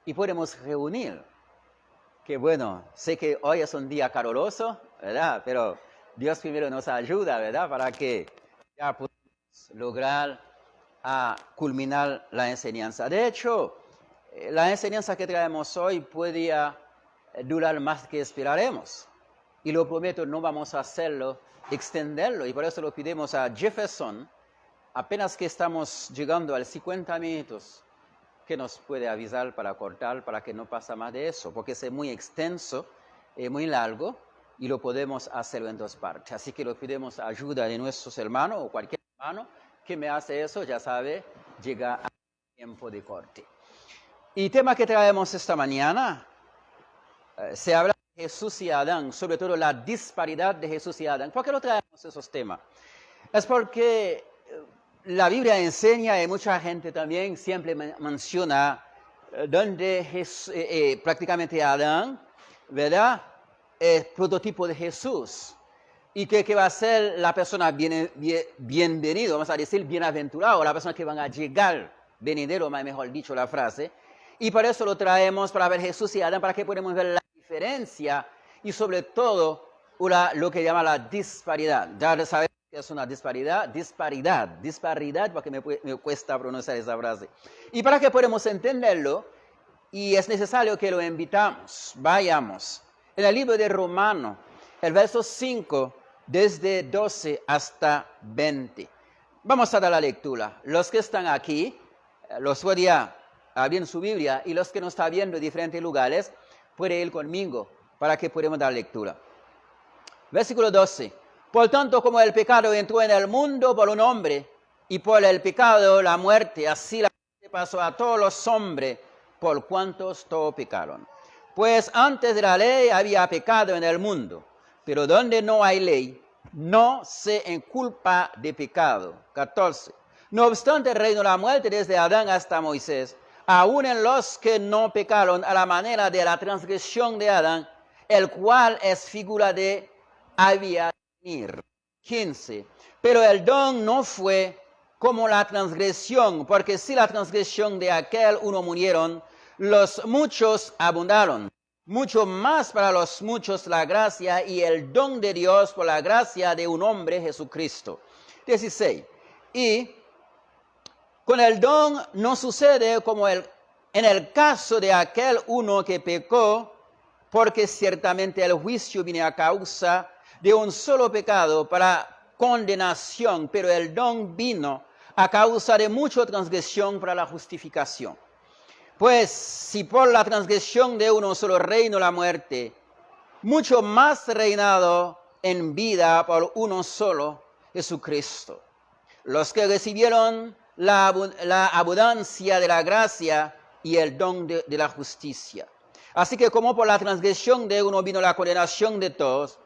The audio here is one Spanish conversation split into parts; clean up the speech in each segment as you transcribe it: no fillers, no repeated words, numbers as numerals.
y podemos reunir. Que bueno, sé que hoy es un día caluroso, ¿verdad? Pero Dios primero nos ayuda, ¿verdad? Para que ya podamos lograr culminar la enseñanza. De hecho, la enseñanza que traemos hoy podría durar más que esperaremos. Y lo prometo, no vamos a hacerlo, extenderlo. Y por eso lo pedimos a Jefferson, apenas que estamos llegando a los 50 minutos, que nos puede avisar para cortar, para que no pase más de eso, porque es muy extenso, muy largo, y lo podemos hacerlo en 2 partes. Así que lo pedimos ayuda de nuestros hermanos, o cualquier hermano que me hace eso, ya sabe, llega a tiempo de corte. Y tema que traemos esta mañana, se habla de Jesús y Adán, sobre todo la disparidad de Jesús y Adán. ¿Por qué lo traemos esos temas? Es porque la Biblia enseña, y mucha gente también siempre menciona, donde prácticamente Adán, ¿verdad?, es prototipo de Jesús. Y que va a ser la persona bienvenido, vamos a decir bienaventurado, la persona que van a llegar, venidero, mejor dicho la frase. Y por eso lo traemos para ver Jesús y Adán, para que podamos ver la diferencia y sobre todo lo que llama la disparidad. Ya sabemos que es una disparidad, porque me cuesta pronunciar esa frase. Y para que podamos entenderlo, y es necesario que lo invitamos, vayamos. En el libro de Romanos, el verso 5, desde 12 hasta 20. Vamos a dar la lectura. Los que están aquí, los pueden abrir su Biblia, y los que nos están viendo en diferentes lugares, pueden ir conmigo para que podamos dar lectura. Versículo 12. Por tanto, como el pecado entró en el mundo por un hombre, y por el pecado la muerte, así la muerte pasó a todos los hombres, por cuantos todos pecaron. Pues antes de la ley había pecado en el mundo, pero donde no hay ley, no se inculpa de pecado. 14. No obstante, reinó la muerte desde Adán hasta Moisés, aun en los que no pecaron a la manera de la transgresión de Adán, el cual es figura de había de venir. 15. Pero el don no fue como la transgresión, porque si la transgresión de aquel uno murieron, los muchos abundaron. Mucho más para los muchos la gracia y el don de Dios por la gracia de un hombre, Jesucristo. 16. Y con el don no sucede como en el caso de aquel uno que pecó, porque ciertamente el juicio viene a causa de un solo pecado para condenación, pero el don vino a causa de mucha transgresión para la justificación. Pues si por la transgresión de uno solo reinó la muerte, mucho más reinado en vida por uno solo, Jesucristo. Los que recibieron la abundancia de la gracia y el don de la justicia. Así que como por la transgresión de uno vino la condenación de todos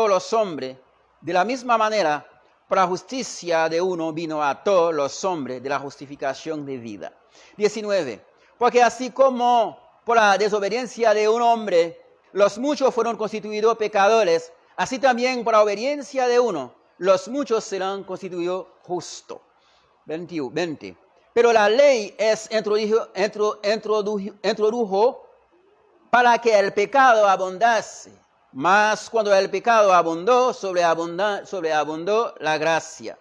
los hombres, de la misma manera, por la justicia de uno vino a todos los hombres de la justificación de vida. 19. Porque así como por la desobediencia de un hombre, los muchos fueron constituidos pecadores, así también por la obediencia de uno, los muchos serán constituidos justos. 20. Pero la ley introdujo para que el pecado abundase, mas cuando el pecado abundó, sobreabundó la gracia.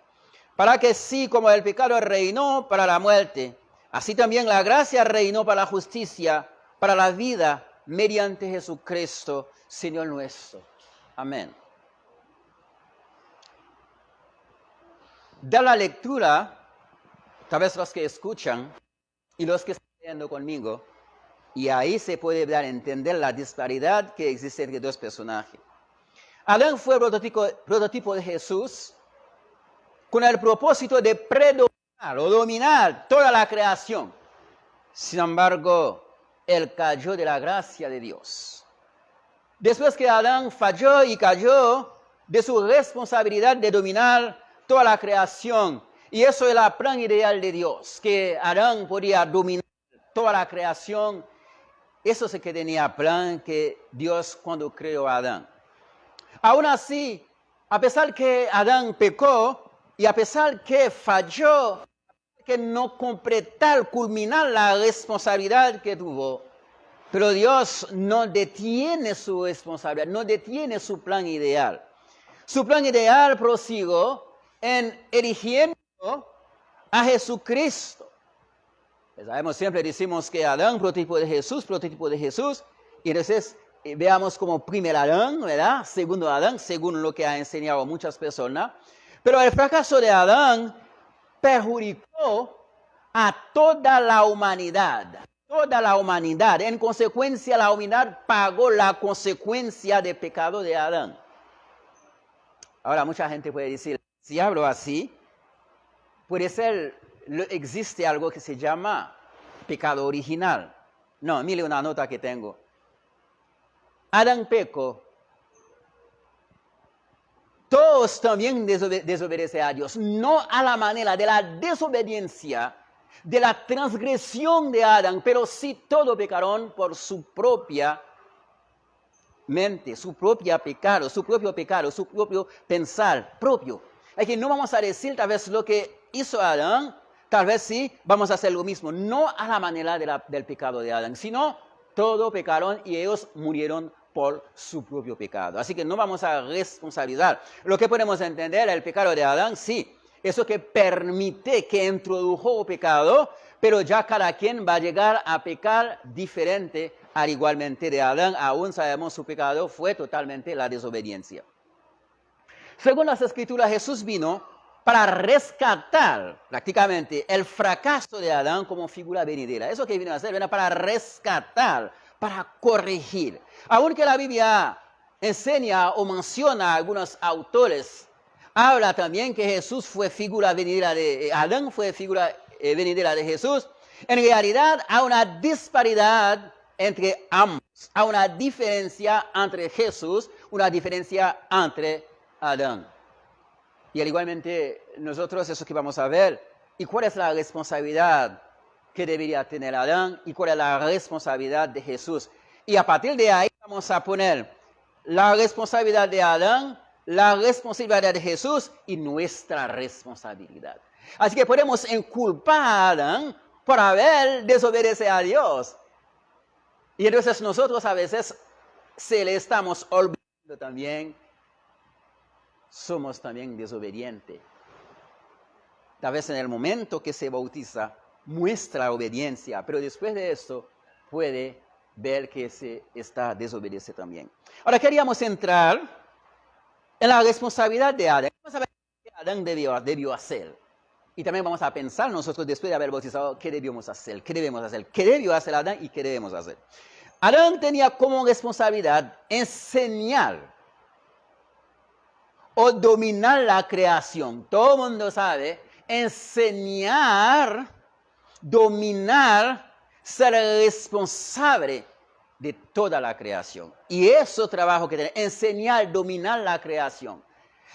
Para que sí, como el pecado reinó para la muerte, así también la gracia reinó para la justicia, para la vida, mediante Jesucristo, Señor nuestro. Amén. Da la lectura, tal vez los que escuchan y los que están leyendo conmigo, y ahí se puede dar a entender la disparidad que existe entre dos personajes. Adán fue prototipo de Jesús con el propósito de predominar o dominar toda la creación. Sin embargo, él cayó de la gracia de Dios. Después que Adán falló y cayó de su responsabilidad de dominar toda la creación, y eso es el plan ideal de Dios, que Adán podía dominar toda la creación. Eso es que tenía plan que Dios cuando creó a Adán. Aún así, a pesar que Adán pecó y a pesar que falló, que no completar, culminar la responsabilidad que tuvo, Pero Dios no detiene su responsabilidad, no detiene su plan ideal. Su plan ideal prosiguió en erigiendo a Jesucristo. Sabemos, siempre decimos que Adán, prototipo de Jesús, y entonces veamos como primer Adán, ¿verdad? Segundo Adán, según lo que ha enseñado muchas personas. Pero el fracaso de Adán perjudicó a toda la humanidad. Toda la humanidad. En consecuencia, la humanidad pagó la consecuencia del pecado de Adán. Ahora, mucha gente puede decir, si hablo así, puede ser, existe algo que se llama pecado original. No, mire una nota que tengo. Adán pecó. Todos también desobedecen a Dios, no a la manera de la desobediencia, de la transgresión de Adán, pero sí todos pecaron por su propia mente, su propio pecado, su propio pensar propio. Es que no vamos a decir tal vez lo que hizo Adán, tal vez sí vamos a hacer lo mismo, no a la manera del pecado de Adán, sino todos pecaron y ellos murieron por su propio pecado. Así que no vamos a responsabilizar. Lo que podemos entender, el pecado de Adán, sí, eso que permite, que introdujo pecado, pero ya cada quien va a llegar a pecar diferente, al igualmente de Adán. Aún sabemos su pecado fue totalmente la desobediencia. Según las Escrituras, Jesús vino para rescatar prácticamente el fracaso de Adán como figura venidera. Eso que vino a hacer, vino para rescatar, para corregir. Aunque la Biblia enseña o menciona a algunos autores, habla también que Jesús fue figura venidera de Adán, fue figura venidera de Jesús. En realidad hay una disparidad entre ambos, hay una diferencia entre Jesús, una diferencia entre Adán. Y igualmente nosotros eso que vamos a ver, y cuál es la responsabilidad que debería tener Adán y cuál es la responsabilidad de Jesús. Y a partir de ahí vamos a poner la responsabilidad de Adán, la responsabilidad de Jesús y nuestra responsabilidad. Así que podemos inculpar a Adán por haber desobedecido a Dios. Y entonces nosotros a veces se le estamos olvidando también, somos también desobedientes. Tal vez en el momento que se bautiza, muestra obediencia, pero después de esto puede ver que se está desobedeciendo también. Ahora queríamos entrar en la responsabilidad de Adán. Vamos a ver qué Adán debió hacer. Y también vamos a pensar nosotros después de haber bautizado qué debemos hacer, qué debió hacer Adán y qué debemos hacer. Adán tenía como responsabilidad enseñar o dominar la creación. Todo el mundo sabe, enseñar, dominar, ser responsable de toda la creación. Y eso trabajo que tiene, enseñar, dominar la creación.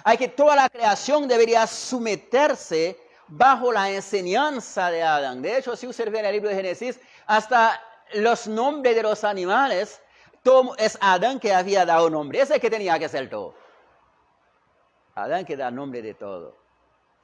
Hay que toda la creación debería someterse bajo la enseñanza de Adán. De hecho, si usted ve en el libro de Génesis, hasta los nombres de los animales, todo es Adán que había dado nombre. Ese que tenía que hacer todo. Adán que da nombre de todo.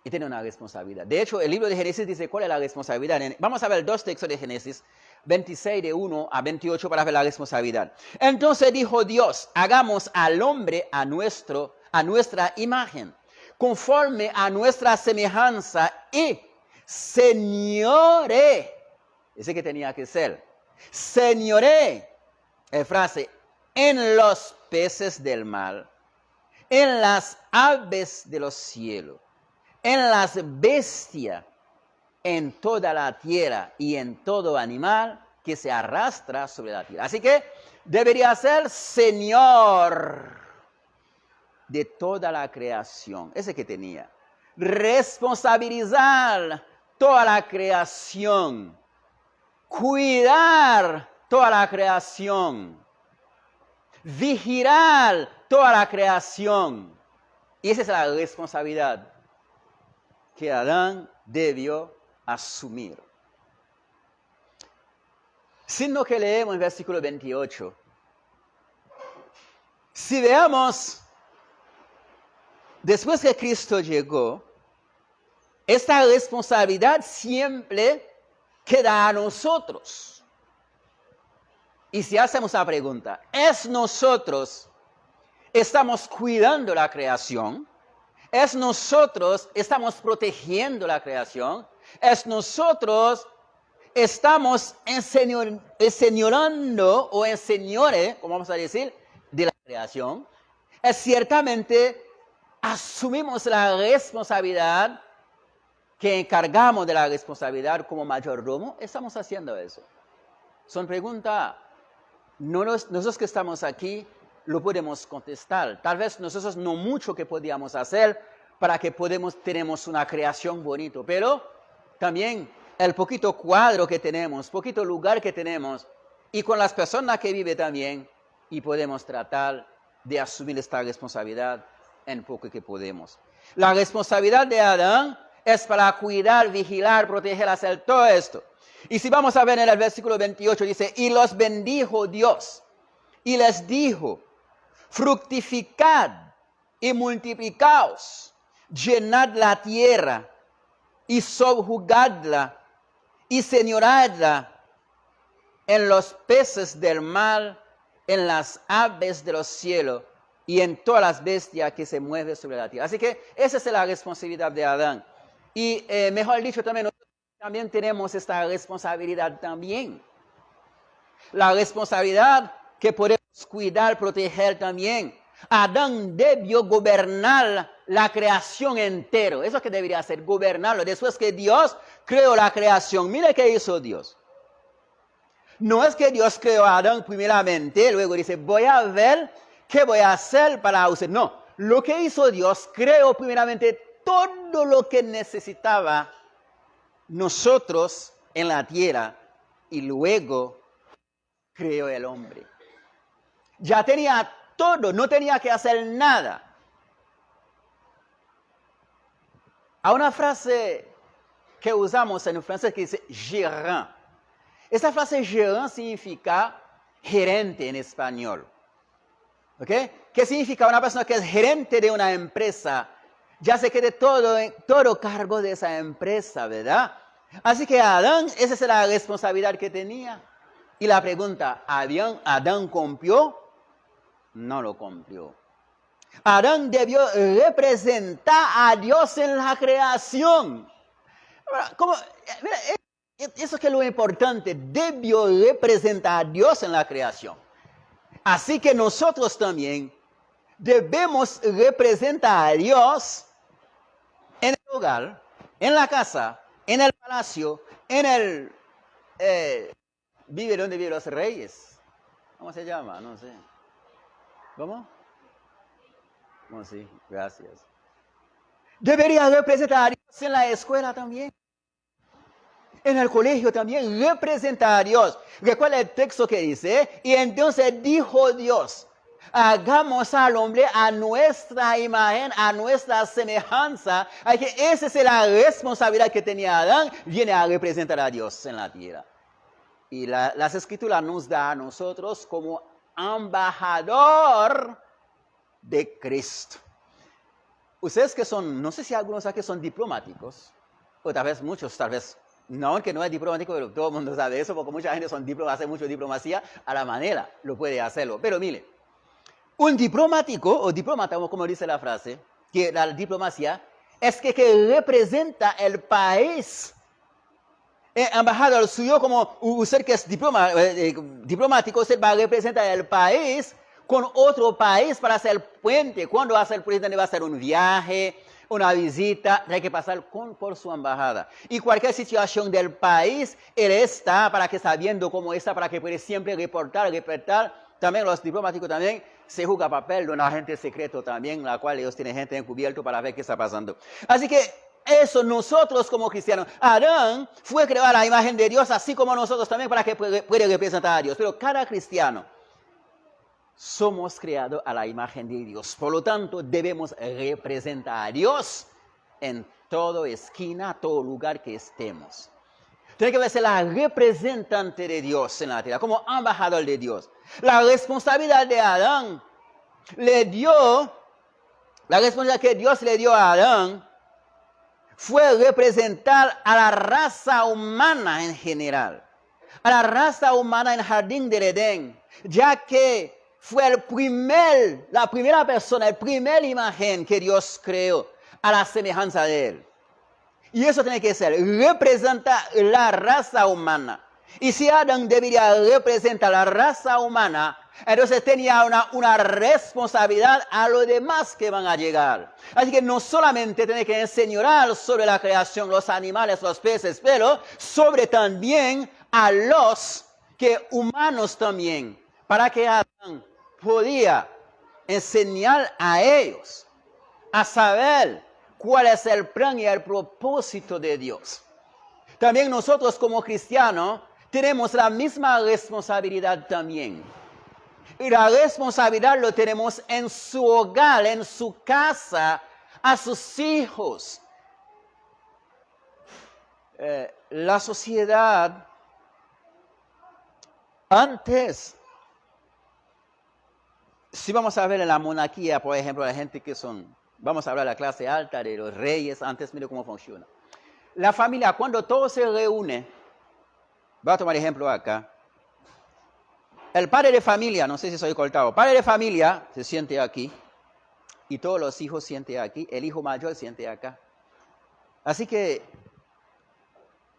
Y tiene una responsabilidad. De hecho, el libro de Génesis dice cuál es la responsabilidad. Vamos a ver dos textos de Génesis, 26 de 1 a 28 para ver la responsabilidad. Entonces dijo Dios, hagamos al hombre a nuestra imagen, conforme a nuestra semejanza y señoree. Ese que tenía que ser. Señoree, frase, en los peces del mar, en las aves de los cielos, en las bestias, en toda la tierra y en todo animal que se arrastra sobre la tierra. Así que debería ser Señor de toda la creación. Ese que tenía. Responsabilizar toda la creación. Cuidar toda la creación. Vigilar toda la creación. Y esa es la responsabilidad que Adán debió asumir. Sino que leemos el versículo 28. Si veamos, después que Cristo llegó, esta responsabilidad siempre queda a nosotros. Y si hacemos una pregunta, ¿es nosotros estamos cuidando la creación? ¿Es nosotros estamos protegiendo la creación? ¿Es nosotros estamos enseñorando o enseñores, como vamos a decir, de la creación? ¿Es ciertamente asumimos la responsabilidad que encargamos de la responsabilidad como mayordomo? ¿Estamos haciendo eso? Son preguntas. Nosotros que estamos aquí lo podemos contestar. Tal vez nosotros no mucho que podíamos hacer para que tenemos una creación bonita, pero también el poquito cuadro que tenemos, poquito lugar que tenemos, y con las personas que viven también, y podemos tratar de asumir esta responsabilidad en poco que podemos. La responsabilidad de Adán es para cuidar, vigilar, proteger, hacer todo esto. Y si vamos a ver en el versículo 28, dice, y los bendijo Dios, y les dijo, fructificad y multiplicaos, llenad la tierra y sojuzgadla y señoradla en los peces del mar, en las aves de los cielos y en todas las bestias que se mueven sobre la tierra. Así que esa es la responsabilidad de Adán. Y mejor dicho, también tenemos esta responsabilidad también. La responsabilidad que podemos cuidar, proteger también. Adán debió gobernar la creación entero. Eso es que debería hacer, gobernarlo. Después que Dios creó la creación, mire qué hizo Dios. No es que Dios creó a Adán primeramente, luego dice, voy a ver qué voy a hacer para usted. No, lo que hizo Dios, creó primeramente todo lo que necesitaba nosotros en la tierra y luego creó el hombre. Ya tenía todo, no tenía que hacer nada. Hay una frase que usamos en francés que dice gérant. Esta frase gérant significa gerente en español. ¿Ok? ¿Qué significa una persona que es gerente de una empresa? Ya se quede todo cargo de esa empresa, ¿verdad? Así que Adán, esa es la responsabilidad que tenía. Y la pregunta, ¿Adán cumplió? No lo cumplió. Adán debió representar a Dios en la creación. Mira, eso es que es lo importante, debió representar a Dios en la creación. Así que nosotros también debemos representar a Dios en el hogar, en la casa, en el palacio, en el... ¿Dónde viven los reyes? ¿Cómo se llama? No sé. ¿Cómo? No, sí, gracias. Debería representar a Dios en la escuela también. En el colegio también representa a Dios. Recuerda el texto que dice, y entonces dijo Dios, hagamos al hombre a nuestra imagen, a nuestra semejanza. Hay que esa es la responsabilidad que tenía Adán, viene a representar a Dios en la tierra. Y las escrituras nos da a nosotros como embajador de Cristo. Ustedes que son, no sé si algunos aquí son diplomáticos, o tal vez muchos, tal vez no, que no es diplomático, pero todo el mundo sabe eso, porque mucha gente hace mucho diplomacia a la manera, lo puede hacerlo. Pero mire, un diplomático, o diplomata, como dice la frase, que la diplomacia es que representa el país. Embajador suyo, como usted que es diplomático, usted va a representar el país con otro país para hacer puente. Cuando hace el presidente va a hacer un viaje, una visita, hay que pasar por su embajada. Y cualquier situación del país, él está para que sabiendo cómo está, para que puede siempre reportar. También los diplomáticos también se juega papel de un agente secreto también, la cual ellos tienen gente encubierto para ver qué está pasando. Así que eso nosotros como cristianos, Adán fue creado a la imagen de Dios, así como nosotros también para que pueda representar a Dios. Pero cada cristiano somos creados a la imagen de Dios. Por lo tanto, debemos representar a Dios en toda esquina, todo lugar que estemos. Tiene que ser la representante de Dios en la tierra, como embajador de Dios. La responsabilidad de Adán la responsabilidad que Dios le dio a Adán fue representar a la raza humana en general. a la raza humana en el jardín del Edén, ya que fue la primera persona, el primer imagen que Dios creó a la semejanza de Él. Y eso tiene que ser, representa la raza humana. Y si Adán debería representar la raza humana, entonces tenía una responsabilidad a los demás que van a llegar. Así que no solamente tiene que enseñar sobre la creación, los animales, los peces, pero sobre también a los que humanos también, para que Adán podía enseñar a ellos a saber cuál es el plan y el propósito de Dios. También nosotros como cristianos tenemos la misma responsabilidad también. Y la responsabilidad lo tenemos en su hogar, en su casa, a sus hijos. La sociedad antes, si vamos a ver en la monarquía, por ejemplo, la gente que son, vamos a hablar de la clase alta, de los reyes, antes mire cómo funciona. La familia, cuando todo se reúne, voy a tomar ejemplo acá. El padre de familia, no sé si soy cortado, padre de familia se siente aquí y todos los hijos se sienten aquí, el hijo mayor se siente acá. Así que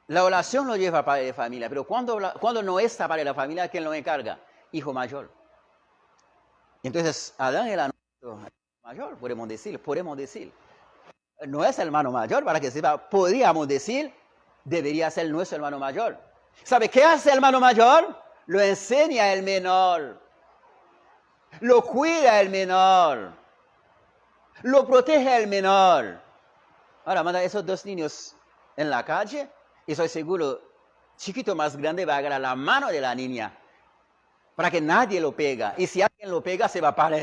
la oración lo lleva padre de familia, pero cuando no está padre de la familia, ¿quién lo encarga? Hijo mayor. Entonces, Adán era nuestro mayor, podemos decir. No es el hermano mayor, para que sepa, podríamos decir, debería ser nuestro hermano mayor. ¿Sabe qué hace el hermano mayor? Lo enseña el menor, lo cuida el menor, lo protege el menor. Ahora manda a esos dos niños en la calle y estoy seguro, chiquito más grande va a agarrar la mano de la niña para que nadie lo pega. Y si alguien lo pega, se va para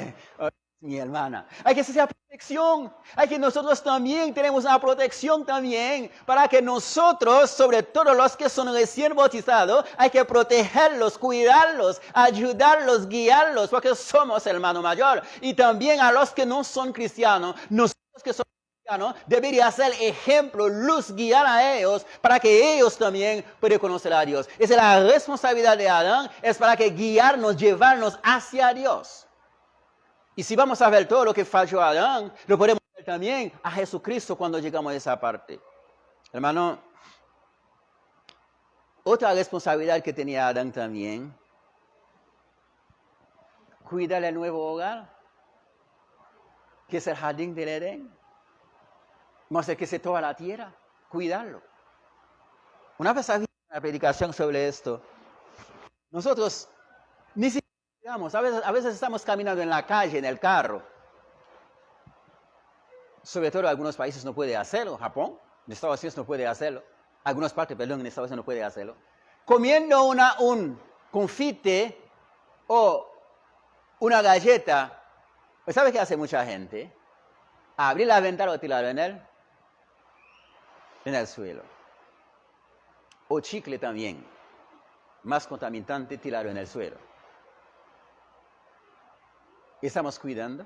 mi hermana. Hay que hacer protección. Hay que nosotros también tenemos una protección también para que nosotros, sobre todo los que son recién bautizados, hay que protegerlos, cuidarlos, ayudarlos, guiarlos, porque somos el hermano mayor. Y también a los que no son cristianos, nosotros que somos cristianos, debería ser ejemplo, luz, guiar a ellos para que ellos también puedan conocer a Dios. Esa es la responsabilidad de Adán, es para que guiarnos, llevarnos hacia Dios. Y si vamos a ver todo lo que falló a Adán, lo podemos ver también a Jesucristo cuando llegamos a esa parte. Hermano, otra responsabilidad que tenía Adán también, cuidar el nuevo hogar, que es el jardín del Edén. Vamos a hacer que se toda la tierra, cuidarlo. Una vez había una predicación sobre esto. Nosotros ni siquiera a veces estamos caminando en la calle, en el carro. Sobre todo en algunos países no puede hacerlo. Japón, en Estados Unidos no puede hacerlo. Algunas partes, perdón, en Estados Unidos no puede hacerlo. Comiendo un confite o una galleta. Pues ¿sabe qué hace mucha gente? Abrir la ventana o tirarlo en el suelo. O chicle también. Más contaminante, tirarlo en el suelo. ¿Estamos cuidando?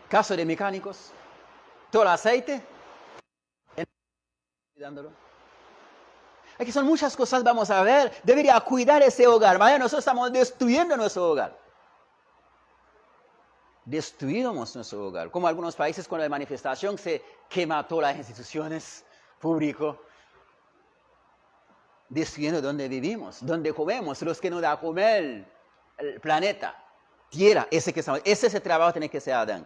Caso de mecánicos, todo el aceite, cuidándolo. Aquí son muchas cosas, vamos a ver. Debería cuidar ese hogar. Vaya, nosotros estamos destruyendo nuestro hogar. Destruimos nuestro hogar. Como algunos países con la manifestación se quema todas las instituciones públicas. Destruyendo donde vivimos, donde comemos, los que nos da a comer, el planeta, tierra, ese es el trabajo tiene que ser Adán.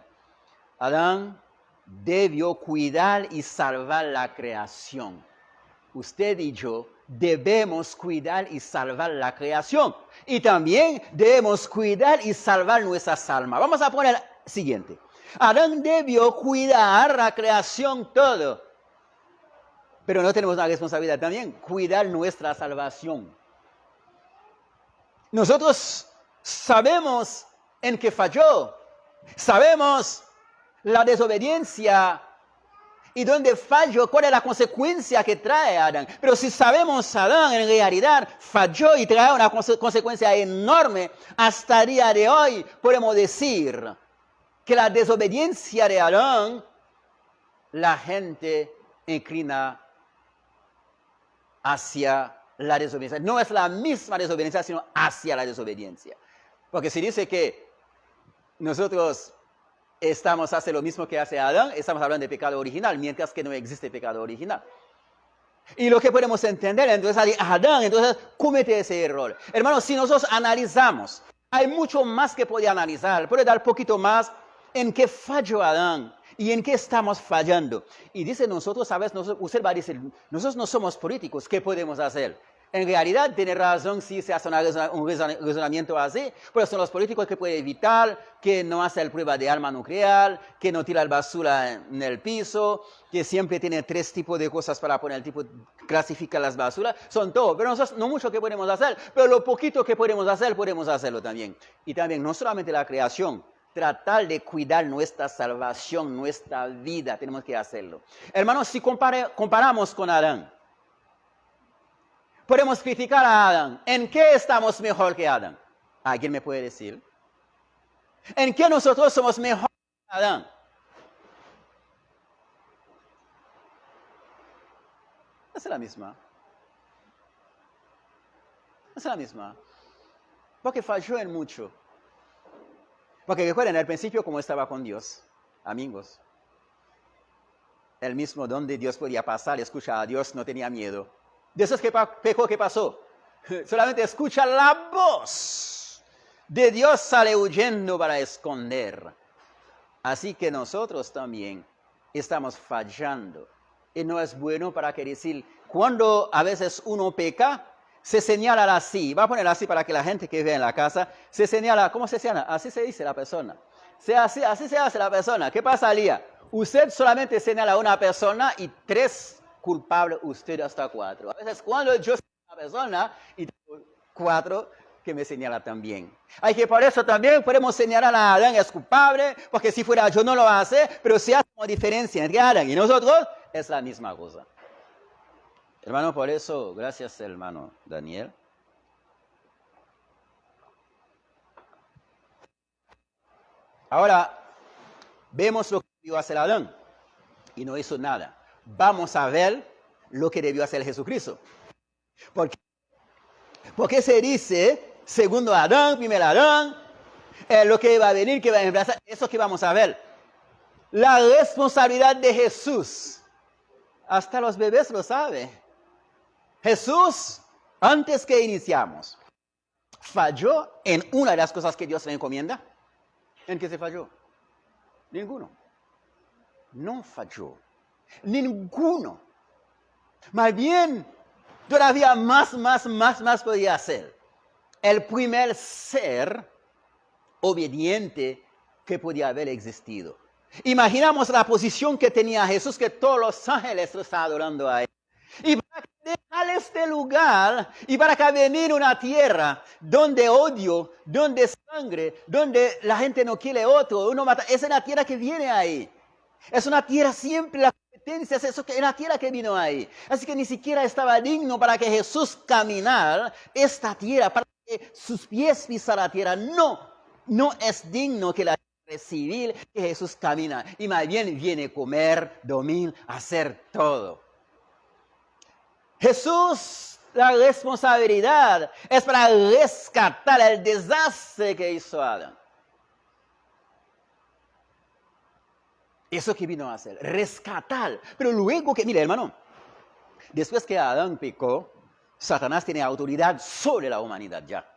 Adán debió cuidar y salvar la creación. Usted y yo debemos cuidar y salvar la creación. Y también debemos cuidar y salvar nuestras almas. Vamos a poner el siguiente. Adán debió cuidar la creación todo. Pero no tenemos una responsabilidad también, cuidar nuestra salvación. Nosotros sabemos en qué falló, sabemos la desobediencia y dónde falló, cuál es la consecuencia que trae Adán. Pero si sabemos Adán en realidad falló y trae una consecuencia enorme, hasta el día de hoy podemos decir que la desobediencia de Adán, la gente inclina hacia la desobediencia. No es la misma desobediencia, sino hacia la desobediencia. Porque si dice que nosotros estamos haciendo lo mismo que hace Adán, estamos hablando de pecado original, mientras que no existe pecado original. Y lo que podemos entender, entonces Adán entonces comete ese error. Hermanos, si nosotros analizamos, hay mucho más que puede analizar, puede dar un poquito más en qué falló Adán y en qué estamos fallando. Y dice nosotros, a veces usted va a decir, nosotros no somos políticos, ¿qué podemos hacer? En realidad tiene razón si se hace un razonamiento así, pero son los políticos que pueden evitar que no hace la prueba de arma nuclear, que no tira la basura en el piso, que siempre tiene 3 tipos de cosas para poner el tipo, clasifica las basuras, son todo. Pero nosotros no mucho que podemos hacer, pero lo poquito que podemos hacerlo también. Y también no solamente la creación, tratar de cuidar nuestra salvación, nuestra vida, tenemos que hacerlo. Hermanos, si comparamos con Adán, podemos criticar a Adán. ¿En qué estamos mejor que Adán? ¿Alguien me puede decir? ¿En qué nosotros somos mejor que Adán? Es la misma. Es la misma. Porque falló en mucho. Porque recuerden, al principio como estaba con Dios, amigos. El mismo donde Dios podía pasar, escuchar a Dios, no tenía miedo. Después que pecó, ¿qué pasó? Solamente escucha la voz de Dios, sale huyendo para esconder. Así que nosotros también estamos fallando. Y no es bueno para que decir, cuando a veces uno peca, se señala así. Va a poner así para que la gente que ve en la casa, se señala, ¿cómo se señala? Así se dice la persona. Así se hace la persona. ¿Qué pasaría? Usted solamente señala a una persona y 3 culpable, usted hasta 4. A veces cuando yo soy una persona y tengo 4 que me señala también. Hay que por eso también podemos señalar a Adán es culpable, porque si fuera yo no lo hace, pero si hace una diferencia entre Adán y nosotros, es la misma cosa. Hermano, por eso, gracias hermano Daniel. Ahora, vemos lo que debió hacer Adán y no hizo nada. Vamos a ver lo que debió hacer Jesucristo. Porque se dice, segundo Adán, primero Adán, lo que va a venir, que va a reemplazar, eso que vamos a ver. La responsabilidad de Jesús, hasta los bebés lo saben. Jesús, antes que iniciamos, falló en una de las cosas que Dios le encomienda. ¿En qué se falló? Ninguno. No falló. Ninguno. Más bien, todavía más podía hacer. El primer ser obediente que podía haber existido. Imaginamos la posición que tenía Jesús, que todos los ángeles lo estaban adorando a él. Y para dejar este lugar, y para que venir una tierra donde odio, donde sangre, donde la gente no quiere otro, uno mata, esa es la tierra que viene ahí. Es una tierra siempre, la competencia, es una tierra que vino ahí. Así que ni siquiera estaba digno para que Jesús caminara esta tierra, para que sus pies pisaran la tierra. No es digno que la recibir que Jesús camina. Y más bien viene a comer, dormir, hacer todo. Jesús, la responsabilidad es para rescatar el desastre que hizo Adán. Eso que vino a hacer, rescatar. Pero luego que, mire hermano, después que Adán pecó, Satanás tiene autoridad sobre la humanidad ya.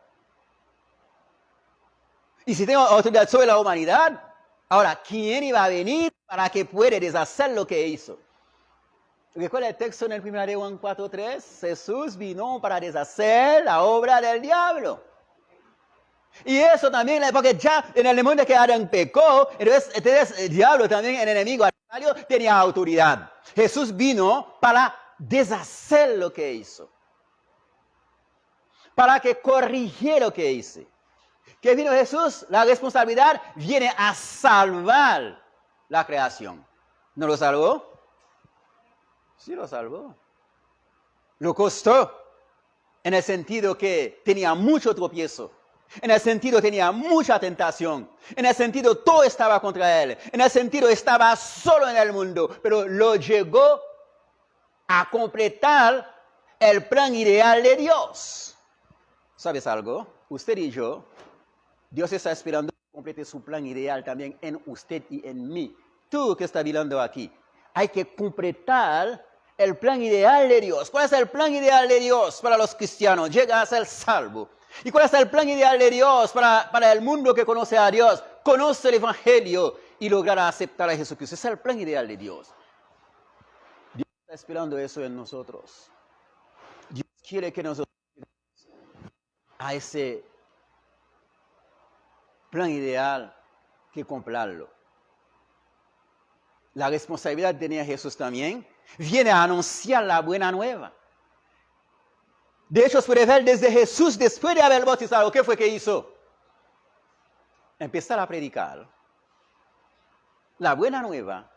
Y si tengo autoridad sobre la humanidad, ahora, ¿quién iba a venir para que pueda deshacer lo que hizo? Recuerda el texto en el 1 de Juan 4:3, Jesús vino para deshacer la obra del diablo. Y eso también, porque ya en el momento que Adán pecó, entonces el diablo también, el enemigo adversario, tenía autoridad. Jesús vino para deshacer lo que hizo. Para que corrigiera lo que hizo. ¿Qué vino Jesús? La responsabilidad viene a salvar la creación. ¿No lo salvó? Sí lo salvó. Lo costó. En el sentido que tenía mucho tropiezo. En el sentido tenía mucha tentación. En el sentido todo estaba contra él. En el sentido estaba solo en el mundo. Pero lo llegó a completar el plan ideal de Dios. ¿Sabes algo? Usted y yo, Dios está esperando que complete su plan ideal también en usted y en mí. Tú que estás mirando aquí, hay que completar el plan ideal de Dios. ¿Cuál es el plan ideal de Dios para los cristianos? Llega a ser salvo. ¿Y cuál es el plan ideal de Dios para el mundo que conoce a Dios? Conoce el Evangelio y lograr aceptar a Jesucristo. Ese es el plan ideal de Dios. Dios está esperando eso en nosotros. Dios quiere que nosotros a ese plan ideal que comprarlo. La responsabilidad tenía Jesús también. Viene a anunciar la buena nueva. De hecho, se puede ver desde Jesús, después de haber bautizado, ¿qué fue que hizo? Empezar a predicar la buena nueva.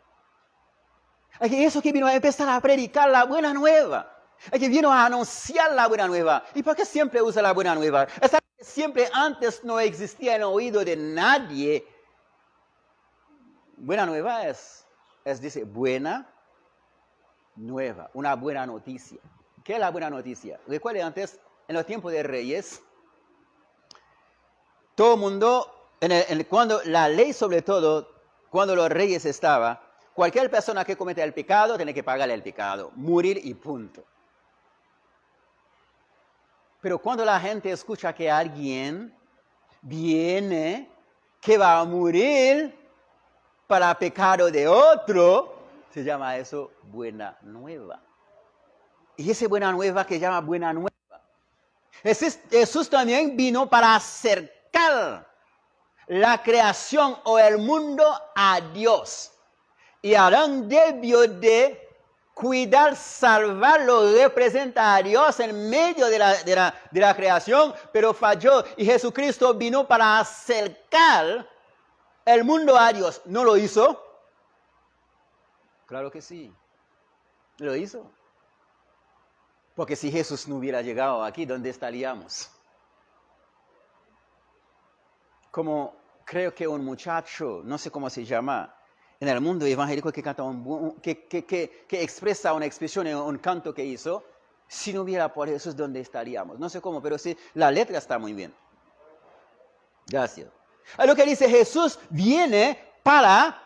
Eso que vino a empezar a predicar la buena nueva. Que vino a anunciar la buena nueva. ¿Y por qué siempre usa la buena nueva? Es algo que siempre antes no existía en el oído de nadie. Buena nueva dice, buena nueva, una buena noticia. ¿Qué es la buena noticia? Recuerden antes, en los tiempos de reyes, todo el mundo, cuando la ley sobre todo, cuando los reyes estaban, cualquier persona que cometa el pecado tiene que pagar el pecado, morir y punto. Pero cuando la gente escucha que alguien viene que va a morir para pecado de otro, se llama eso buena nueva. Y esa buena nueva que llama buena nueva. Jesús también vino para acercar la creación o el mundo a Dios. Y Adán debió de cuidar, salvarlo, representa a Dios en medio de la creación, pero falló. Y Jesucristo vino para acercar el mundo a Dios. ¿No lo hizo? Claro que sí. Lo hizo. Porque si Jesús no hubiera llegado aquí, ¿dónde estaríamos? Como creo que un muchacho, no sé cómo se llama, en el mundo evangélico que canta que expresa una expresión en un canto que hizo, si no hubiera por Jesús, ¿dónde estaríamos? No sé cómo, pero sí, la letra está muy bien. Gracias. A lo que dice Jesús viene para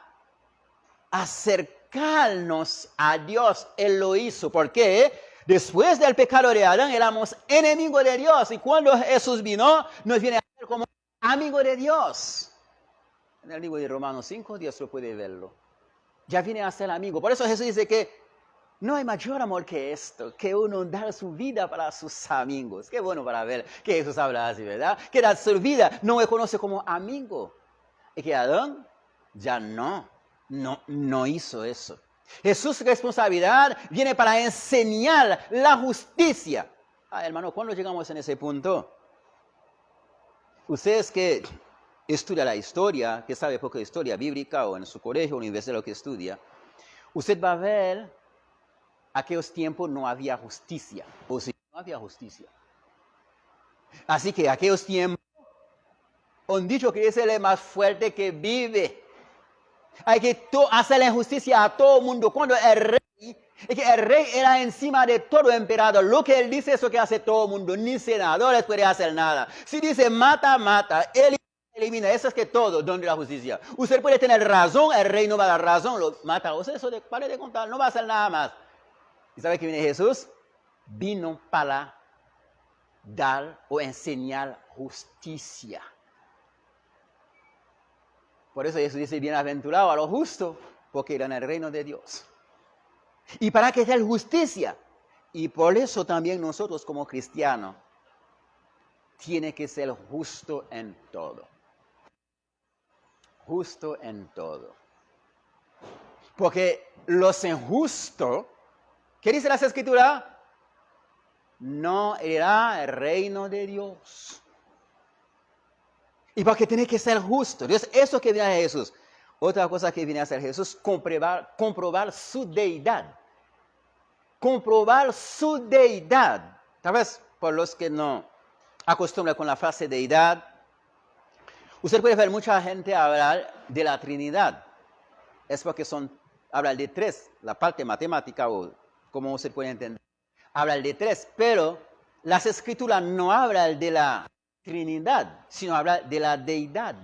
acercarnos a Dios. Él lo hizo. ¿Por qué? Después del pecado de Adán éramos enemigos de Dios. Y cuando Jesús vino, nos viene a ser como amigo de Dios. En el libro de Romanos 5, Dios lo puede verlo. Ya viene a ser amigo. Por eso Jesús dice que no hay mayor amor que esto, que uno dar su vida para sus amigos. Qué bueno para ver que Jesús habla así, ¿verdad? Que dar su vida no me conoce como amigo. Y que Adán ya no hizo eso. Jesús' responsabilidad viene para enseñar la justicia. Hermano, ¿cuándo llegamos en ese punto? Ustedes que estudian la historia, que sabe poco de historia bíblica o en su colegio, universidad, lo que estudia, usted va a ver aquellos tiempos no había justicia. O si no había justicia. Así que aquellos tiempos, un dicho que es el más fuerte que vive. Hay que hacer la injusticia a todo el mundo. Cuando el rey era encima de todo emperador. Lo que él dice, eso que hace todo el mundo. Ni senadores puede hacer nada. Si dice mata, elimina. Eso es que todo, donde la justicia. Usted puede tener razón, el rey no va a dar razón, lo mata. O sea, eso pare de contar, no va a hacer nada más. ¿Y sabe que viene Jesús? Vino para dar o enseñar justicia. Por eso Jesús dice, bienaventurado a los justos, porque irán al reino de Dios. Y para que sea justicia. Y por eso también nosotros como cristianos, tiene que ser justo en todo. Justo en todo. Porque los injustos, ¿qué dice las Escrituras? No irá al reino de Dios. Y porque tiene que ser justo. Entonces, eso que viene a Jesús. Otra cosa que viene a hacer Jesús, comprobar su deidad. Comprobar su deidad. Tal vez por los que no acostumbran con la frase deidad, usted puede ver mucha gente hablar de la Trinidad. Es porque hablan de tres, la parte matemática o como usted puede entender. habla de tres, pero las escrituras no hablan de la Trinidad, sino hablan de la deidad.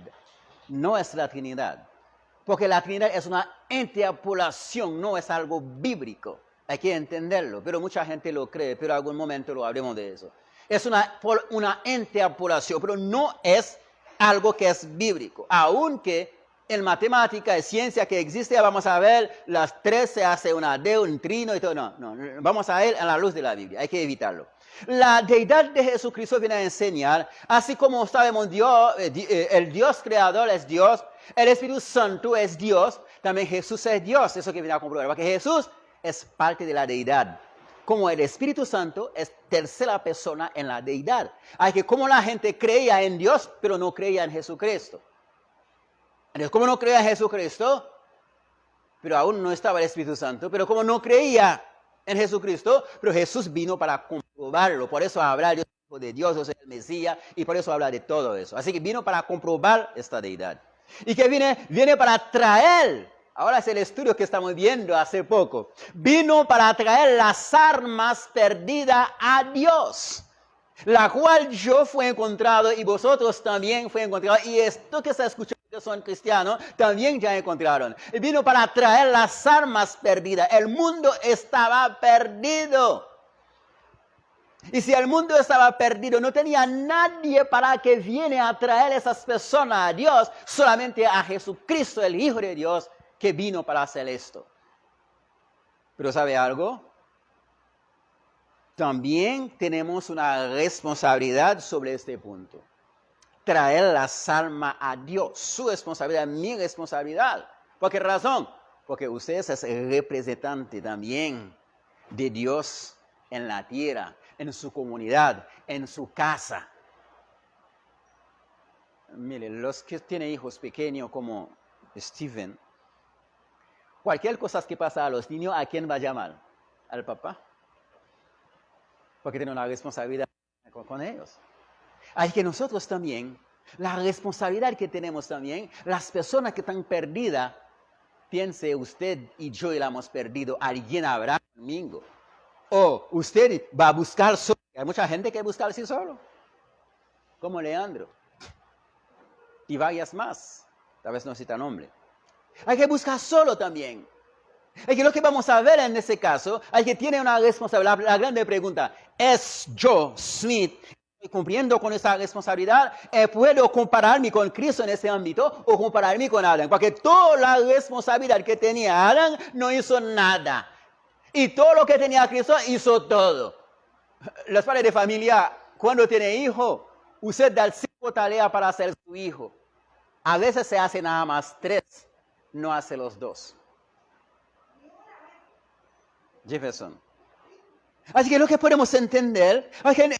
No es la Trinidad. Porque la Trinidad es una interpolación, no es algo bíblico. Hay que entenderlo, pero mucha gente lo cree, pero en algún momento lo hablemos de eso. Es una interpolación, pero no es algo que es bíblico. Aunque en matemática, en ciencia que existe, vamos a ver las tres se hace una D, un trino y todo. No, vamos a ver a la luz de la Biblia, hay que evitarlo. La deidad de Jesucristo viene a enseñar, así como sabemos Dios, el Dios creador es Dios, el Espíritu Santo es Dios, también Jesús es Dios, eso que viene a comprobar, porque Jesús es parte de la deidad. Como el Espíritu Santo es tercera persona en la deidad. Hay que como la gente creía en Dios, pero no creía en Jesucristo. Entonces, como no creía en Jesucristo, pero aún no estaba el Espíritu Santo, pero como no creía en Jesucristo, pero Jesús vino para comprobarlo. Por eso habla Dios de Dios, Dios es el Mesías, y por eso habla de todo eso. Así que vino para comprobar esta deidad. Y que viene para traer, ahora es el estudio que estamos viendo hace poco, vino para traer las almas perdidas a Dios, la cual yo fui encontrado y vosotros también fue encontrado, y esto que está escuchando que son cristianos también ya encontraron. Y vino para traer las almas perdidas. El mundo estaba perdido. Y si el mundo estaba perdido, no tenía nadie para que viene a traer esas personas a Dios, solamente a Jesucristo, el Hijo de Dios, que vino para hacer esto. Pero ¿sabe algo? También tenemos una responsabilidad sobre este punto. Traer las almas a Dios, su responsabilidad, mi responsabilidad. ¿Por qué razón? Porque usted es el representante también de Dios en la tierra, en su comunidad, en su casa. Mire, los que tienen hijos pequeños como Steven, cualquier cosa que pasa a los niños, ¿a quién va a llamar? ¿Al papá? Porque tiene una responsabilidad con ellos. Hay que nosotros también, la responsabilidad que tenemos también, las personas que están perdidas, piense usted y yo la hemos perdido, alguien habrá conmigo. O usted va a buscar solo. Hay mucha gente que busca así solo, como Leandro. Y varias más, tal vez no cita nombre. Hay que buscar solo también. Es que lo que vamos a ver en ese caso, hay que tiene una responsabilidad. La grande pregunta, ¿es yo, Smith, cumpliendo con esa responsabilidad? ¿Puedo compararme con Cristo en ese ámbito o compararme con Adán? Porque toda la responsabilidad que tenía Adán no hizo nada. Y todo lo que tenía Cristo hizo todo. Los padres de familia, cuando tienen hijo, usted da 5 tareas para hacer su hijo. A veces se hace nada más 3, no hace los 2. Jefferson. Así que lo que podemos entender es que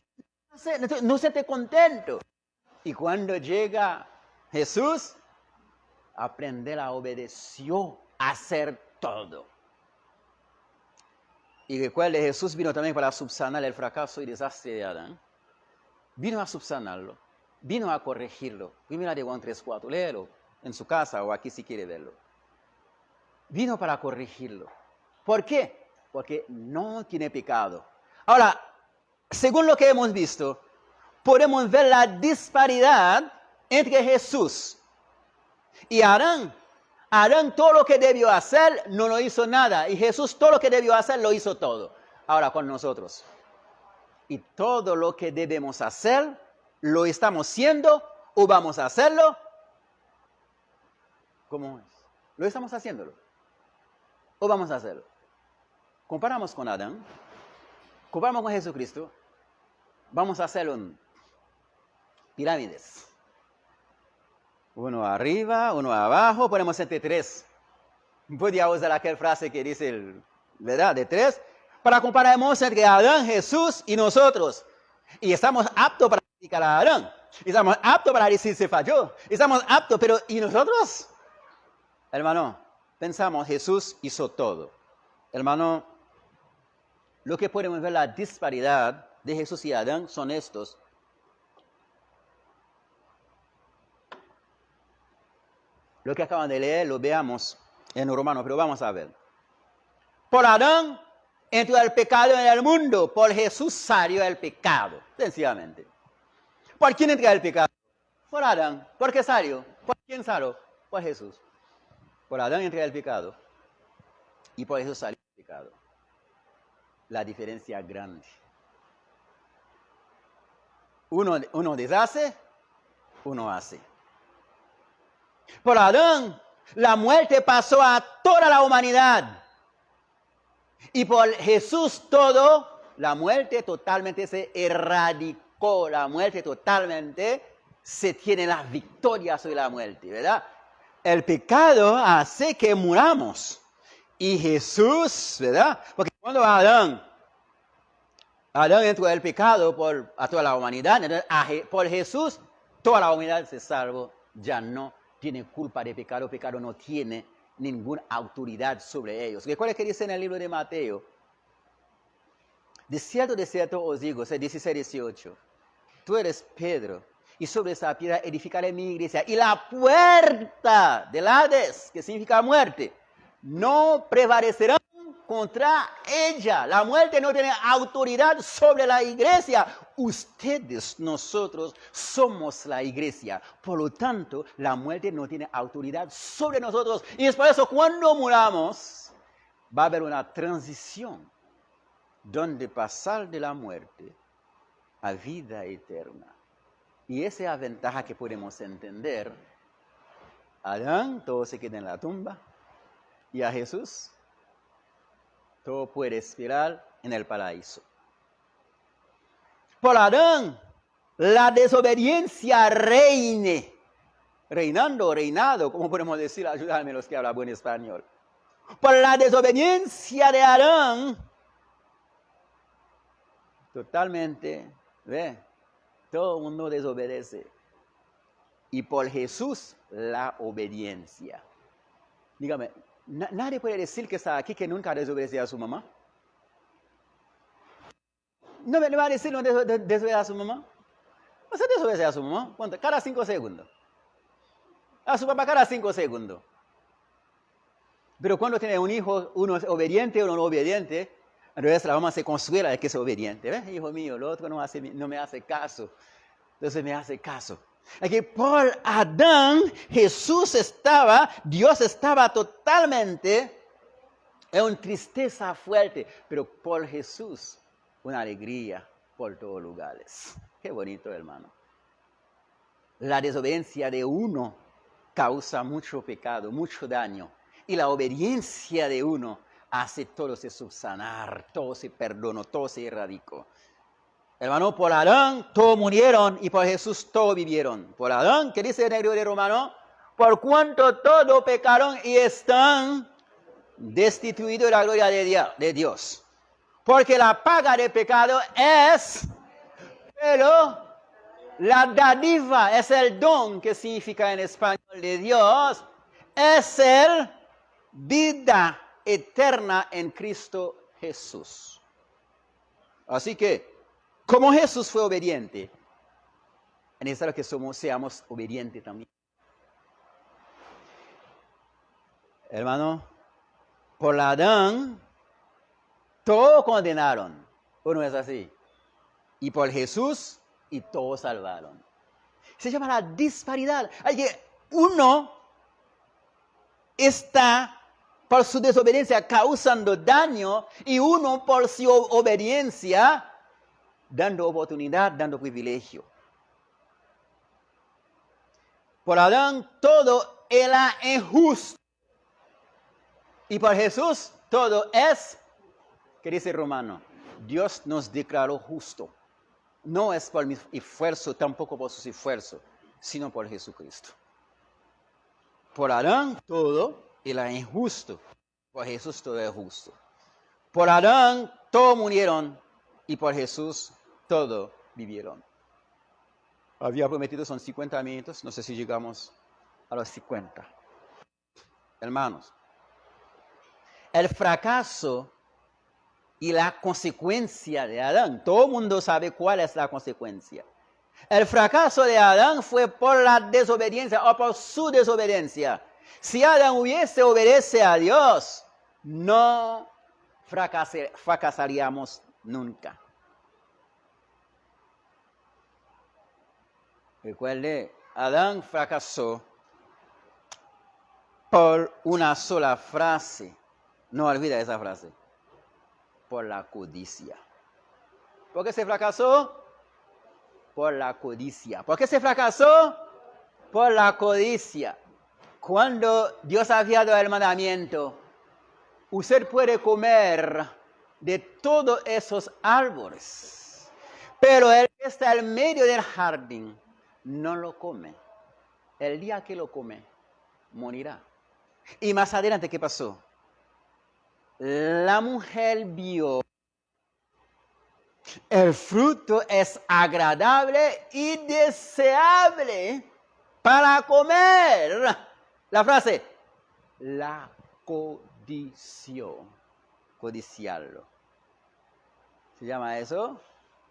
no se esté contento. Y cuando llega Jesús, aprender a obedecer, a hacer todo. Y recuerde, Jesús vino también para subsanar el fracaso y desastre de Adán. Vino a subsanarlo, vino a corregirlo. Primera de Juan 3:4, léelo en su casa o aquí si quiere verlo. Vino para corregirlo. ¿Por qué? Porque no tiene pecado. Ahora, según lo que hemos visto, podemos ver la disparidad entre Jesús y Adán. Adán todo lo que debió hacer no lo hizo nada. Y Jesús todo lo que debió hacer lo hizo todo. Ahora con nosotros. Y todo lo que debemos hacer, ¿lo estamos haciendo o vamos a hacerlo? ¿Cómo es? ¿Lo estamos haciéndolo? ¿O vamos a hacerlo? Comparamos con Adán, comparamos con Jesucristo, vamos a hacer pirámides. Uno arriba, uno abajo, ponemos entre 3. Podría usar aquella frase que dice, ¿verdad? De 3. Para compararnos entre Adán, Jesús y nosotros. Y estamos aptos para criticar a Adán. Y estamos aptos para decir se falló. Y estamos aptos, pero ¿y nosotros? Hermano, pensamos, Jesús hizo todo. Hermano, lo que podemos ver la disparidad de Jesús y Adán son estos. Lo que acaban de leer lo veamos en Romanos, pero vamos a ver. Por Adán, entró el pecado en el mundo. Por Jesús salió el pecado, sencillamente. ¿Por quién entró el pecado? Por Adán. ¿Por qué salió? ¿Por quién salió? Por Jesús. Por Adán entró el pecado y por Jesús salió el pecado. La diferencia grande. Uno deshace, uno hace. Por Adán, la muerte pasó a toda la humanidad. Y por Jesús la muerte totalmente se erradicó. La muerte totalmente se tiene la victoria sobre la muerte, ¿verdad? El pecado hace que muramos. Y Jesús, ¿verdad? Porque cuando Adán entró el pecado a toda la humanidad, entonces por Jesús toda la humanidad se salvó. Ya no tiene culpa de pecado. Pecado no tiene ninguna autoridad sobre ellos. Recuerda que dice en el libro de Mateo. De cierto os digo, 16-18. Tú eres Pedro, y sobre esa piedra edificaré mi iglesia. Y la puerta del Hades, que significa muerte, no prevalecerán contra ella. La muerte no tiene autoridad sobre la iglesia. Ustedes, nosotros, somos la iglesia. Por lo tanto, la muerte no tiene autoridad sobre nosotros. Y es por eso cuando muramos, va a haber una transición donde pasar de la muerte a vida eterna. Y esa es la ventaja que podemos entender. Adán, todo se queda en la tumba. Y a Jesús, todo puede esperar en el paraíso. Por Adán, la desobediencia reinado, como podemos decir, ayúdame los que hablan buen español. Por la desobediencia de Adán, totalmente, todo el mundo desobedece. Y por Jesús, la obediencia. Dígame, nadie puede decir que está aquí que nunca desobedeció a su mamá. ¿No me va a decir no desobedece a su mamá? ¿Usted desobedece a su mamá? ¿Cuánto? Cada 5 segundos. A su papá cada 5 segundos. Pero cuando tiene un hijo, uno es obediente, uno no obediente, entonces la mamá se consuela de que es obediente. ¿Ves? Hijo mío, el otro no me hace caso. Entonces me hace caso. Aquí por Adán, Dios estaba totalmente en una tristeza fuerte, pero por Jesús, una alegría por todos lugares. Qué bonito, hermano. La desobediencia de uno causa mucho pecado, mucho daño, y la obediencia de uno hace todo se subsanar, todo se perdonó, todo se erradicó. Hermano, por Adán todos murieron y por Jesús todos vivieron. Por Adán, ¿qué dice el libro de Romanos? Por cuanto todos pecaron y están destituidos de la gloria de Dios. Porque la paga del pecado pero la dádiva es el don, que significa en español de Dios, es el vida eterna en Cristo Jesús. Así que, como Jesús fue obediente, es necesario que seamos obedientes también. Hermano, por Adán, todos condenaron. ¿O no es así? Y por Jesús, y todos salvaron. Se llama la disparidad. Hay que uno está por su desobediencia causando daño y uno por su obediencia dando oportunidad, dando privilegio. Por Adán todo era injusto. Y por Jesús todo es, ¿qué dice Romano? Dios nos declaró justo. No es por mi esfuerzo, tampoco por sus esfuerzos, sino por Jesucristo. Por Adán todo era injusto. Por Jesús todo es justo. Por Adán todos murieron y por Jesús todos vivieron. Había prometido son 50 minutos, no sé si llegamos a los 50. Hermanos, el fracaso y la consecuencia de Adán, todo el mundo sabe cuál es la consecuencia. El fracaso de Adán fue por la desobediencia o por su desobediencia. Si Adán hubiese obedecido a Dios, no fracasaríamos nunca. Recuerde, Adán fracasó por una sola frase. No olvida esa frase. Por la codicia. ¿Por qué se fracasó? Por la codicia. ¿Por qué se fracasó? Por la codicia. Cuando Dios había dado el mandamiento, usted puede comer de todos esos árboles, pero el que está en medio del jardín no lo come. El día que lo come, morirá. Y más adelante, ¿qué pasó? La mujer vio el fruto es agradable y deseable para comer. La frase, la codició, codiciarlo. ¿Se llama eso?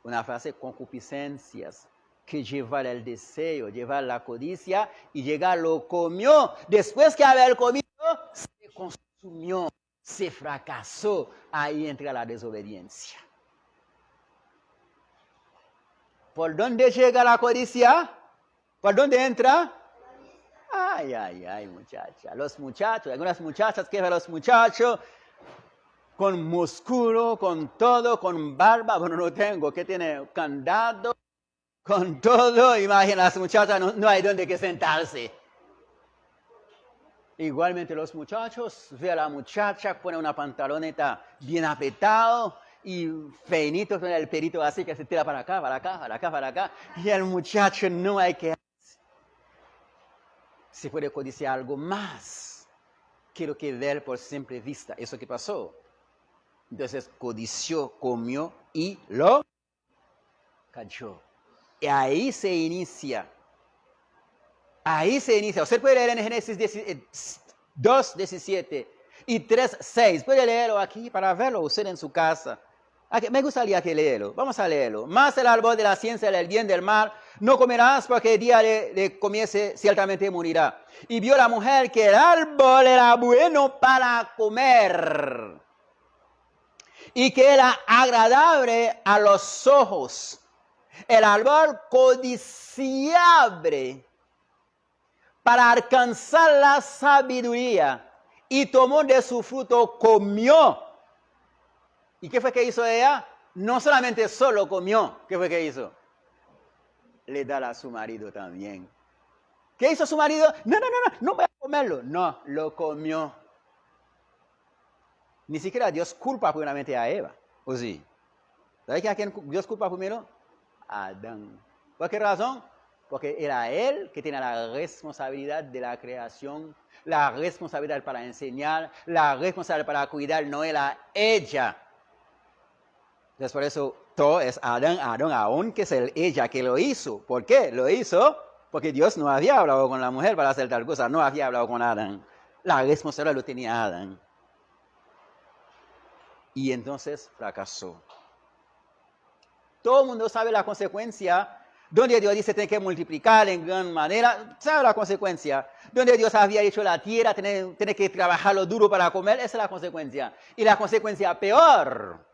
Una frase, concupiscencias, que llevar el deseo, llevar la codicia y llegar lo comió. Después que haber comido, se consumió, se fracasó. Ahí entra la desobediencia. ¿Por dónde llega la codicia? ¿Por dónde entra? Ay, ay, ay, muchacha. Los muchachos, algunas muchachas que ven a los muchachos con músculo, con todo, con barba. Bueno, no tengo, que tiene candado, con todo. Imagina, las muchachas no hay donde que sentarse. Igualmente los muchachos, ve a la muchacha, pone una pantaloneta bien apretado y feinito con el perito así que se tira para acá, para acá, para acá, para acá. Y el muchacho no hay que hacer. Se puede codiciar algo más que lo que ver por simple vista. Eso que pasó. Entonces codició, comió y lo cayó. Y ahí se inicia. Ahí se inicia. Usted puede leer en Génesis 2, 17 y 3, 6. Puede leerlo aquí para verlo usted en su casa. Aquí, me gustaría que leerlo. Vamos a leerlo. Más el árbol de la ciencia del bien del mal no comerás porque el día de comiese ciertamente morirá. Y vio la mujer que el árbol era bueno para comer y que era agradable a los ojos. El árbol codiciable para alcanzar la sabiduría, y tomó de su fruto, comió. ¿Y qué fue que hizo ella? No solamente solo comió, ¿qué fue que hizo? Le da a su marido también. ¿Qué hizo su marido? No voy a comerlo. No, lo comió. Ni siquiera Dios culpa primeramente a Eva, ¿o sí? ¿Sabes a quién Dios culpa primero? A Adán. ¿Por qué razón? Porque era él que tenía la responsabilidad de la creación, la responsabilidad para enseñar, la responsabilidad para cuidar, no era ella. Entonces por eso todo es Adán, aunque es ella que lo hizo. ¿Por qué? Lo hizo porque Dios no había hablado con la mujer para hacer tal cosa, no había hablado con Adán. La responsabilidad lo tenía Adán. Y entonces fracasó. Todo el mundo sabe la consecuencia. Donde Dios dice tiene que multiplicar en gran manera, ¿sabe la consecuencia? Donde Dios había hecho la tierra, tiene que trabajarlo duro para comer, esa es la consecuencia. Y la consecuencia peor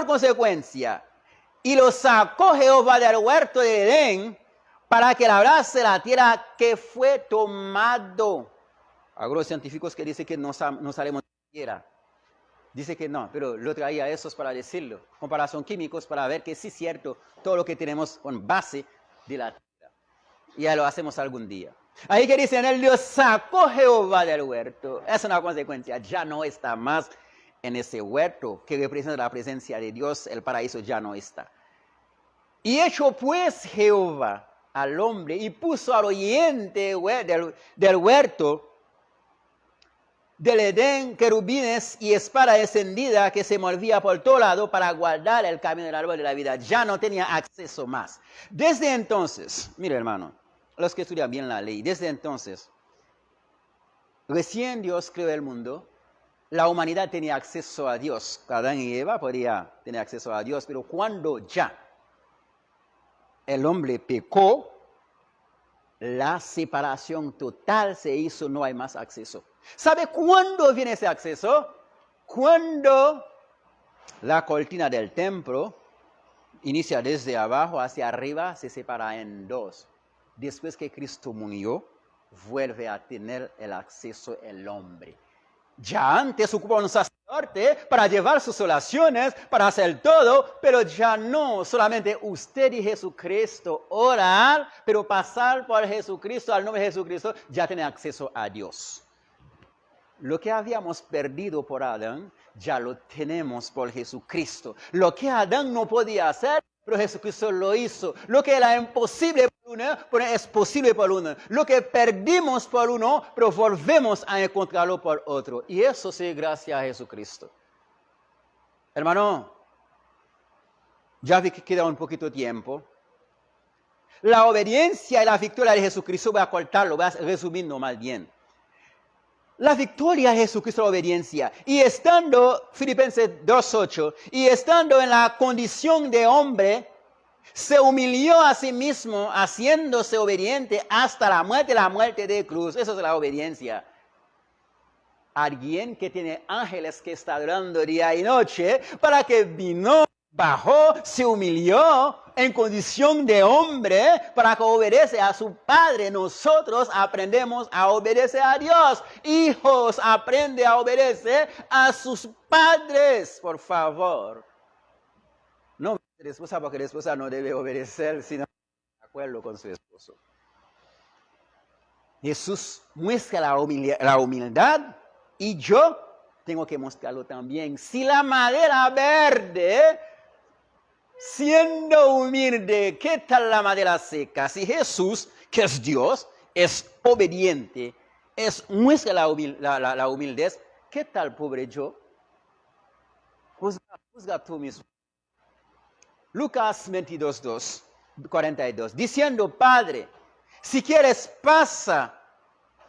consecuencia. Y lo sacó Jehová del huerto de Edén para que labrase la tierra que fue tomado. Algunos científicos que dicen que no salimos de la tierra. Dice que no, pero lo traía a esos para decirlo. Comparación químicos para ver que sí es cierto todo lo que tenemos con base de la tierra. Y ya lo hacemos algún día. Ahí que dicen, el Dios sacó Jehová del huerto. Es una consecuencia. Ya no está más en ese huerto que representa la presencia de Dios. El paraíso ya no está. Y echó pues Jehová al hombre y puso al oriente del huerto del Edén, querubines y espada encendida que se movía por todo lado para guardar el camino del árbol de la vida. Ya no tenía acceso más. Desde entonces, mire hermano, los que estudian bien la ley, desde entonces, recién Dios creó el mundo, la humanidad tenía acceso a Dios. Adán y Eva podían tener acceso a Dios, pero cuando ya el hombre pecó, la separación total se hizo, no hay más acceso. ¿Sabe cuándo viene ese acceso? Cuando la cortina del templo inicia desde abajo hacia arriba, se separa en dos. Después que Cristo murió, vuelve a tener el acceso el hombre. Ya antes ocupaba un sacerdote para llevar sus oraciones, para hacer todo, pero ya no solamente usted y Jesucristo orar, pero pasar por Jesucristo, al nombre de Jesucristo, ya tiene acceso a Dios. Lo que habíamos perdido por Adán, ya lo tenemos por Jesucristo. Lo que Adán no podía hacer, pero Jesucristo lo hizo. Lo que era imposible por uno, pero es posible por uno. Lo que perdimos por uno, pero volvemos a encontrarlo por otro. Y eso sí, gracias a Jesucristo. Hermano, ya vi que queda un poquito tiempo. La obediencia y la victoria de Jesucristo, voy a cortarlo, voy a resumirlo más bien. La victoria de Jesucristo, la obediencia. Y estando, Filipenses 2:8, y estando en la condición de hombre, se humilló a sí mismo, haciéndose obediente hasta la muerte de cruz. Eso es la obediencia. Alguien que tiene ángeles que está orando día y noche, para que vino, bajó, se humilló en condición de hombre para que obedece a su Padre. Nosotros aprendemos a obedecer a Dios. Hijos, aprende a obedecer a sus padres, por favor. No la esposa, porque la esposa no debe obedecer sino de acuerdo con su esposo. Jesús muestra la humildad y yo tengo que mostrarlo también. Si la madera verde, siendo humilde, ¿qué tal la madera seca? Si Jesús, que es Dios, es obediente, muestra la humildad, ¿qué tal pobre yo? Juzga tú mismo. Lucas 22:2, 42, diciendo, Padre, si quieres pasa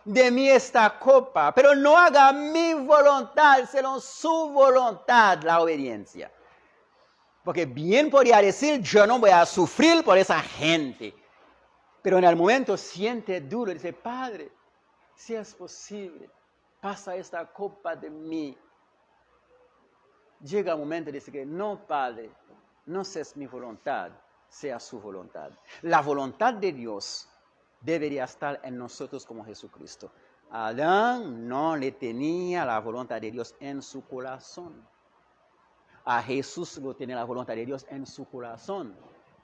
de mí esta copa, pero no haga mi voluntad, sino su voluntad, la obediencia. Porque bien podría decir, yo no voy a sufrir por esa gente. Pero en el momento siente duro, dice, Padre, si es posible, pasa esta copa de mí. Llega un momento y dice que no, Padre, no sea mi voluntad, sea su voluntad. La voluntad de Dios debería estar en nosotros como Jesucristo. Adán no le tenía la voluntad de Dios en su corazón. A Jesús lo tiene la voluntad de Dios en su corazón.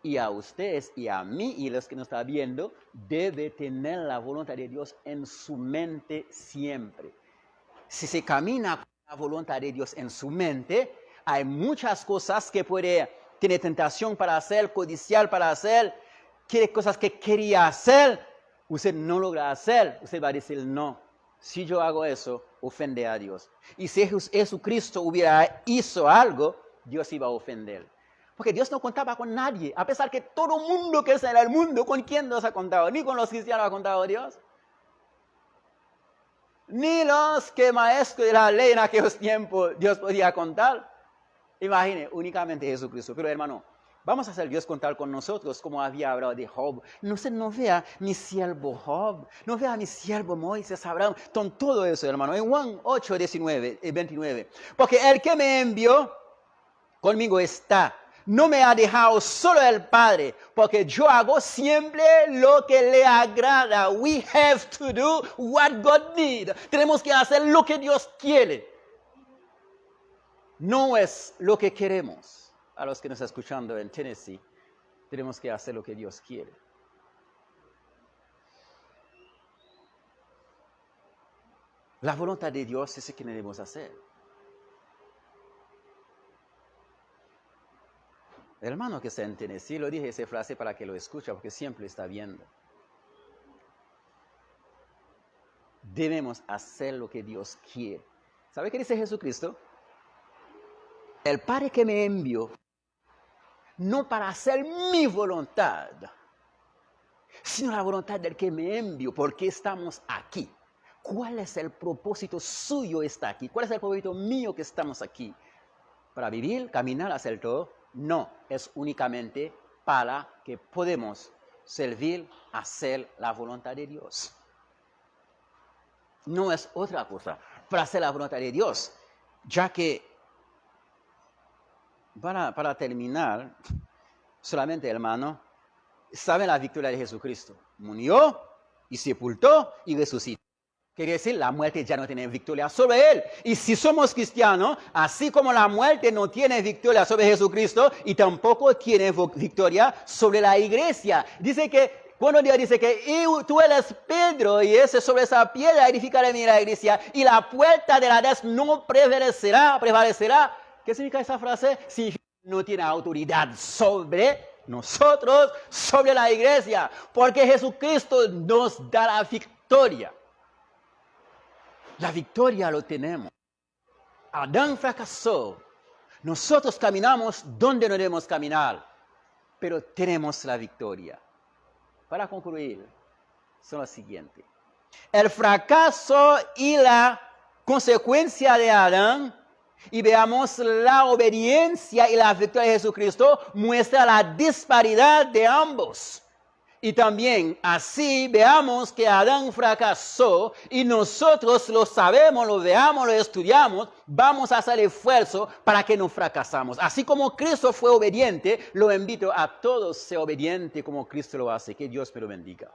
Y a ustedes y a mí y los que nos están viendo, debe tener la voluntad de Dios en su mente siempre. Si se camina con la voluntad de Dios en su mente, hay muchas cosas que tiene tentación para hacer, codiciar para hacer, quiere cosas que quería hacer, usted no logra hacer, usted va a decir no. Si yo hago eso, ofende a Dios. Y si Jesucristo hubiera hecho algo, Dios iba a ofender. Porque Dios no contaba con nadie. A pesar que todo mundo que está en el mundo, ¿con quién Dios ha contado? Ni con los cristianos ha contado Dios. Ni los que maestros de la ley en aquellos tiempos Dios podía contar. Imagine, únicamente Jesucristo. Pero hermano, vamos a hacer Dios contar con nosotros, como había hablado de Job. No vea mi siervo Job, no vea mi siervo Moisés, Abraham, con todo eso, hermano. En Juan 8, 29. Porque el que me envió, conmigo está. No me ha dejado solo el Padre, porque yo hago siempre lo que le agrada. We have to do what God needs. Tenemos que hacer lo que Dios quiere. No es lo que queremos. A los que nos están escuchando en Tennessee, tenemos que hacer lo que Dios quiere. La voluntad de Dios es lo que debemos hacer. El hermano que está en Tennessee, lo dije esa frase para que lo escuche, porque siempre está viendo. Debemos hacer lo que Dios quiere. ¿Sabe qué dice Jesucristo? El Padre que me envió, no para hacer mi voluntad, sino la voluntad del que me envió, porque estamos aquí. ¿Cuál es el propósito suyo está aquí? ¿Cuál es el propósito mío que estamos aquí? ¿Para vivir, caminar, hacer todo? No, es únicamente para que podamos servir, hacer la voluntad de Dios. No es otra cosa. Para hacer la voluntad de Dios. ya que, para terminar, solamente hermano, saben la victoria de Jesucristo. Murió y sepultó y resucitó. Quiere decir, la muerte ya no tiene victoria sobre él. Y si somos cristianos, así como la muerte no tiene victoria sobre Jesucristo y tampoco tiene victoria sobre la iglesia. Dice que, cuando Dios dice que y tú eres Pedro y ese sobre esa piedra edificaré mi iglesia y la puerta de la Hades no prevalecerá. ¿Qué significa esa frase? Significa que no tiene autoridad sobre nosotros, sobre la iglesia, porque Jesucristo nos da la victoria. La victoria lo tenemos. Adán fracasó. Nosotros caminamos donde no debemos caminar, pero tenemos la victoria. Para concluir, son lo siguiente. El fracaso y la consecuencia de Adán, y veamos la obediencia y la victoria de Jesucristo, muestra la disparidad de ambos. Y también así veamos que Adán fracasó y nosotros lo sabemos, lo veamos, lo estudiamos, vamos a hacer esfuerzo para que no fracasamos. Así como Cristo fue obediente, lo invito a todos a ser obedientes como Cristo lo hace. Que Dios me lo bendiga.